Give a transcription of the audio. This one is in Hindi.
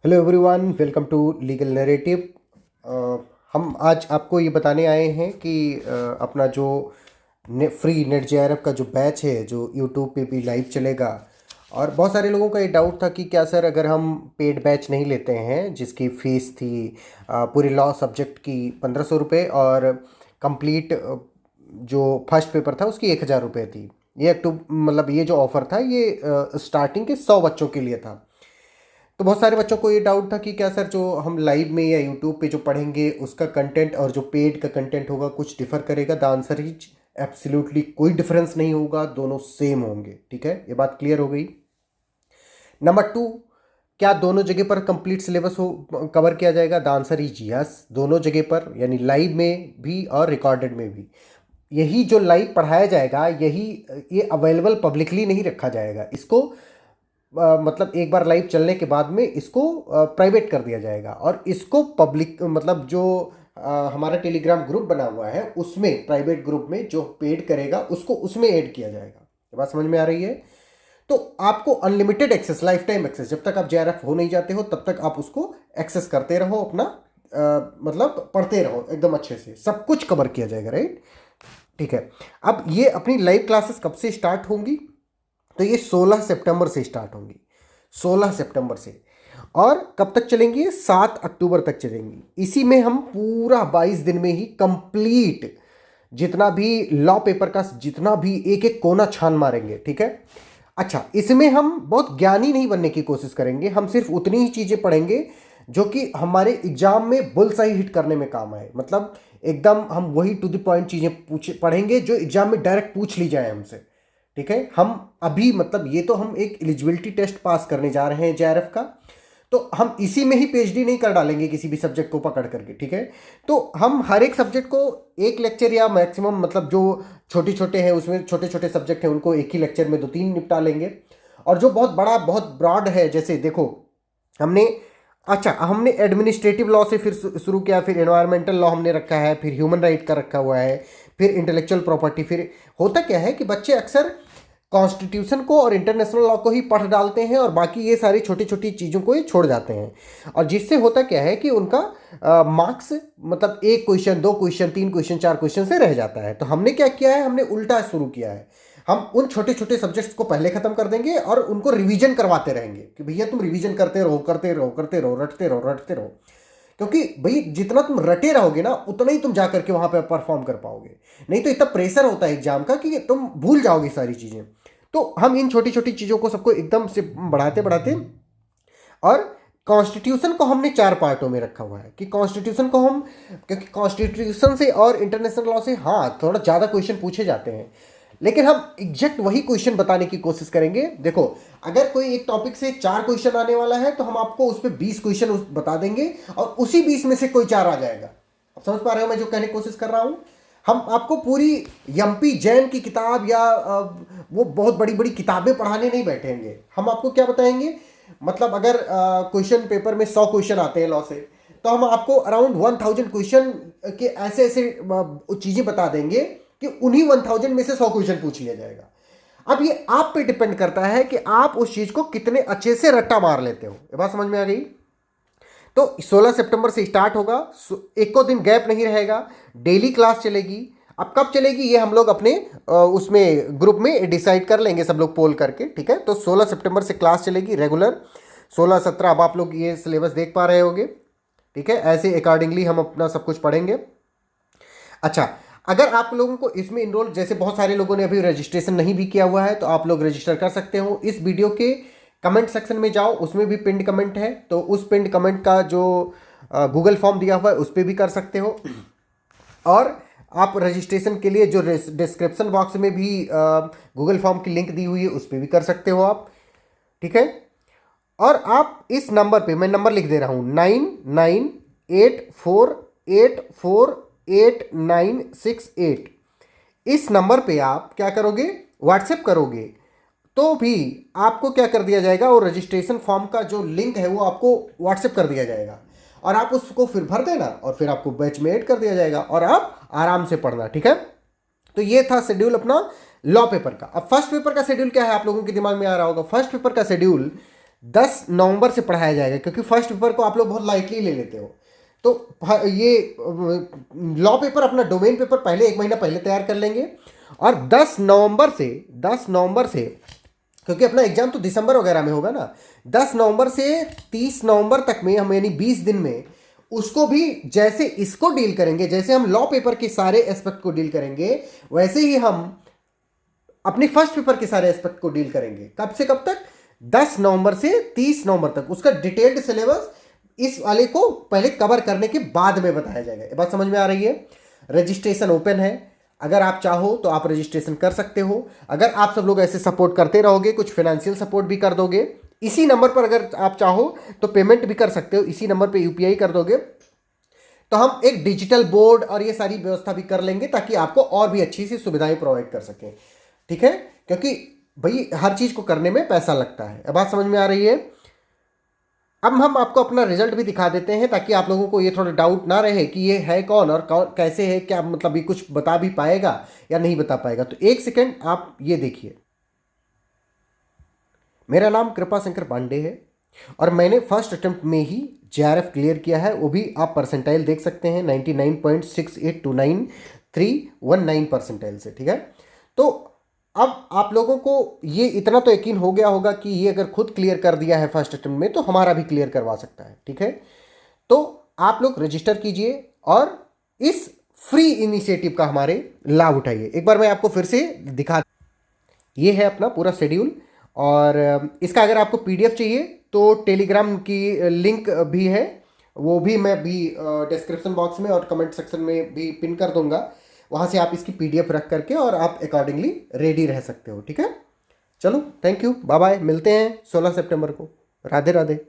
Hello everyone, welcome to legal narrative. हम आज आपको ये बताने आए हैं कि अपना जो फ्री नेट जेआरएफ का जो बैच है जो यूट्यूब पे भी लाइव चलेगा। और बहुत सारे लोगों का ये डाउट था कि क्या सर, अगर हम पेड बैच नहीं लेते हैं जिसकी फ़ीस थी पूरी लॉ सब्जेक्ट की 1500 रुपये, और कंप्लीट जो फर्स्ट पेपर था उसकी 1000 रुपये थी। ये अक्टूबर, मतलब ये जो ऑफ़र था ये स्टार्टिंग के 100 बच्चों के लिए था। तो बहुत सारे बच्चों को ये डाउट था कि क्या सर, जो हम लाइव में या यूट्यूब पे जो पढ़ेंगे उसका कंटेंट और जो पेड का कंटेंट होगा कुछ डिफर करेगा। द आंसर इज एब्सोल्युटली कोई डिफरेंस नहीं होगा, दोनों सेम होंगे। ठीक है, ये बात क्लियर हो गई। नंबर टू, क्या दोनों जगह पर कंप्लीट सिलेबस हो कवर किया जाएगा? द आंसर इज यस, दोनों जगह पर, यानी लाइव में भी और रिकॉर्डेड में भी। यही जो लाइव पढ़ाया जाएगा यही ये अवेलेबल पब्लिकली नहीं रखा जाएगा। इसको मतलब एक बार लाइव चलने के बाद में इसको प्राइवेट कर दिया जाएगा और इसको पब्लिक, मतलब जो हमारा टेलीग्राम ग्रुप बना हुआ है उसमें, प्राइवेट ग्रुप में जो पेड करेगा उसको उसमें ऐड किया जाएगा। ये बात समझ में आ रही है? तो आपको unlimited access, lifetime access, जब तक आप जेआरएफ हो नहीं जाते हो तब तक आप उसको एक्सेस करते रहो, अपना मतलब पढ़ते रहो, एकदम अच्छे से सब कुछ कवर किया जाएगा। राइट, ठीक है। अब ये अपनी लाइव क्लासेस कब से स्टार्ट होंगी? तो ये 16 सितंबर से स्टार्ट होंगी, 16 सितंबर से। और कब तक चलेंगी? 7 अक्टूबर तक चलेंगी। इसी में हम पूरा 22 दिन में ही कंप्लीट जितना भी लॉ पेपर का जितना भी एक एक कोना छान मारेंगे। ठीक है। अच्छा, इसमें हम बहुत ज्ञानी नहीं बनने की कोशिश करेंगे, हम सिर्फ उतनी ही चीज़ें पढ़ेंगे जो कि हमारे एग्जाम में बुलसआई हिट करने में काम आए। मतलब एकदम हम वही टू द पॉइंट चीज़ें पढ़ेंगे जो एग्जाम में डायरेक्ट पूछ ली जाए हमसे। ठीक है। हम अभी, मतलब ये तो हम एक एलिजिबिलिटी टेस्ट पास करने जा रहे हैं जेआरएफ का, तो हम इसी में ही पीएचडी नहीं कर डालेंगे किसी भी सब्जेक्ट को पकड़ करके। ठीक है। तो हम हर एक सब्जेक्ट को एक लेक्चर या मैक्सिमम, मतलब जो छोटे छोटे हैं उसमें छोटे छोटे सब्जेक्ट हैं उनको एक ही लेक्चर में 2-3 निपटा लेंगे। और जो बहुत बड़ा बहुत ब्रॉड है, जैसे देखो हमने, अच्छा हमने एडमिनिस्ट्रेटिव लॉ से फिर शुरू किया, फिर एनवायरमेंटल लॉ हमने रखा है, फिर ह्यूमन राइट का रखा हुआ है, फिर इंटेलेक्चुअल प्रॉपर्टी। फिर होता क्या है कि बच्चे अक्सर कॉन्स्टिट्यूशन को और इंटरनेशनल लॉ को ही पढ़ डालते हैं और बाकी ये सारी छोटी छोटी चीज़ों को ही छोड़ जाते हैं। और जिससे होता क्या है कि उनका मार्क्स, मतलब एक क्वेश्चन, 2 क्वेश्चन, 3 क्वेश्चन, 4 क्वेश्चन से रह जाता है। तो हमने क्या किया है, हमने उल्टा शुरू किया है। हम उन छोटे छोटे सब्जेक्ट्स को पहले खत्म कर देंगे और उनको रिवीजन करवाते रहेंगे कि भैया तुम रिवीजन करते रहो, करते रहो, करते रहो, रटते रहो, रटते रहो। क्योंकि भाई जितना तुम रटे रहोगे ना उतना ही तुम जा करके वहां पर परफॉर्म कर पाओगे। नहीं तो इतना प्रेशर होता है एग्जाम का कि तुम भूल जाओगे सारी चीजें। तो हम इन छोटी छोटी चीजों को सबको एकदम से बढ़ाते बढ़ाते, और कॉन्स्टिट्यूशन को हमने 4 पार्टों में रखा हुआ है कि कॉन्स्टिट्यूशन को हम, क्योंकि कॉन्स्टिट्यूशन से और इंटरनेशनल लॉ से हाँ थोड़ा ज़्यादा क्वेश्चन पूछे जाते हैं, लेकिन हम एग्जैक्ट वही क्वेश्चन बताने की कोशिश करेंगे। देखो, अगर कोई एक टॉपिक से 4 क्वेश्चन आने वाला है तो हम आपको उस पर 20 क्वेश्चन बता देंगे और उसी 20 में से कोई 4 आ जाएगा। अब समझ पा रहे हो मैं जो कहने की कोशिश कर रहा हूं? हम आपको पूरी यम्पी जैन की किताब या वो बहुत बड़ी बड़ी किताबें पढ़ाने नहीं बैठेंगे। हम आपको क्या बताएंगे, मतलब अगर क्वेश्चन पेपर में 100 क्वेश्चन आते हैं लॉ से, तो हम आपको अराउंड 1000 क्वेश्चन के ऐसे ऐसे चीज़ें बता देंगे कि उन्हीं 1000 में से 100 क्वेश्चन पूछ लिया जाएगा। अब ये आप पे डिपेंड करता है कि आप उस चीज़ को कितने अच्छे से रट्टा मार लेते हो। ये बात समझ में आ गई? तो 16 सितंबर से स्टार्ट होगा, एक को दिन गैप नहीं रहेगा, डेली क्लास चलेगी। अब कब चलेगी ये हम लोग अपने उसमें ग्रुप में डिसाइड कर लेंगे, सब लोग पोल करके। ठीक है। तो 16 सितंबर से क्लास चलेगी रेगुलर, 16-17। अब आप लोग ये सिलेबस देख पा रहे होंगे। ठीक है, ऐसे अकॉर्डिंगली हम अपना सब कुछ पढ़ेंगे। अच्छा, अगर आप लोगों को इसमें इनरोल, जैसे बहुत सारे लोगों ने अभी रजिस्ट्रेशन नहीं भी किया हुआ है, तो आप लोग रजिस्टर कर सकते हो। इस वीडियो के कमेंट सेक्शन में जाओ, उसमें भी पिंड कमेंट है, तो उस पिंड कमेंट का जो गूगल फॉर्म दिया हुआ है उस पर भी कर सकते हो। और आप रजिस्ट्रेशन के लिए जो डिस्क्रिप्शन बॉक्स में भी गूगल फॉर्म की लिंक दी हुई है उस पर भी कर सकते हो आप। ठीक है। और आप इस नंबर पे, मैं नंबर लिख दे रहा हूँ, 9984848968, इस नंबर पे आप क्या करोगे, व्हाट्सएप करोगे तो भी आपको क्या कर दिया जाएगा, वो रजिस्ट्रेशन फॉर्म का जो लिंक है वो आपको व्हाट्सएप कर दिया जाएगा और आप उसको फिर भर देना और फिर आपको बैच में ऐड कर दिया जाएगा और आप आराम से पढ़ना। ठीक है। तो ये था शेड्यूल अपना लॉ पेपर का। अब फर्स्ट पेपर का शेड्यूल क्या है आप लोगों के दिमाग में आ रहा होगा। फर्स्ट पेपर का शेड्यूल 10 नवंबर से पढ़ाया जाएगा, क्योंकि फर्स्ट पेपर को आप लोग बहुत लाइटली ले लेते हो। तो ये लॉ पेपर, अपना डोमेन पेपर पहले 1 महीना पहले तैयार कर लेंगे, और 10 नवंबर से क्योंकि अपना एग्जाम तो दिसंबर वगैरह में होगा ना, 10 नवंबर से 30 नवंबर तक में हम, यानी 20 दिन में उसको भी, जैसे इसको डील करेंगे, जैसे हम लॉ पेपर के सारे एस्पेक्ट को डील करेंगे, वैसे ही हम अपनी फर्स्ट पेपर के सारे एस्पेक्ट को डील करेंगे। कब से कब तक? 10 नवंबर से 30 नवंबर तक। उसका डिटेल्ड सिलेबस इस वाले को पहले कवर करने के बाद में बताया जाएगा। ये बात समझ में आ रही है? रजिस्ट्रेशन ओपन है, अगर आप चाहो तो आप रजिस्ट्रेशन कर सकते हो। अगर आप सब लोग ऐसे सपोर्ट करते रहोगे, कुछ फाइनेंशियल सपोर्ट भी कर दोगे, इसी नंबर पर अगर आप चाहो तो पेमेंट भी कर सकते हो, इसी नंबर पे यूपीआई कर दोगे, तो हम एक डिजिटल बोर्ड और ये सारी व्यवस्था भी कर लेंगे, ताकि आपको और भी अच्छी सी सुविधाएं प्रोवाइड कर सकें। ठीक है? क्योंकि भाई हर चीज को करने में पैसा लगता है। अब बात समझ में आ रही है? अब हम आपको अपना रिजल्ट भी दिखा देते हैं, ताकि आप लोगों को ये थोड़ा डाउट ना रहे कि ये है कौन और कौन कैसे है, क्या मतलब ये कुछ बता भी पाएगा या नहीं बता पाएगा। तो एक सेकेंड आप ये देखिए। मेरा नाम कृपा शंकर पांडे है, और मैंने फर्स्ट अटेम्प्ट में ही जेआरएफ क्लियर किया है। वो भी आप परसेंटाइल देख सकते हैं, 99.6829 परसेंटाइल से। ठीक है? तो अब आप लोगों को ये इतना तो यकीन हो गया होगा कि ये अगर खुद क्लियर कर दिया है फर्स्ट अटेम्प्ट में, तो हमारा भी क्लियर करवा सकता है। ठीक है? तो आप लोग रजिस्टर कीजिए और इस फ्री इनिशिएटिव का हमारे लाभ उठाइए। एक बार मैं आपको फिर से दिखा, ये है अपना पूरा शेड्यूल, और इसका अगर आपको पीडीएफ चाहिए तो टेलीग्राम की लिंक भी है, वो भी मैं भी डिस्क्रिप्शन बॉक्स में और कमेंट सेक्शन में भी पिन कर दूंगा। वहाँ से आप इसकी पीडीएफ रख करके और आप अकॉर्डिंगली रेडी रह सकते हो। ठीक है? चलो, थैंक यू, बाय बाय, मिलते हैं 16 सितंबर को। राधे राधे।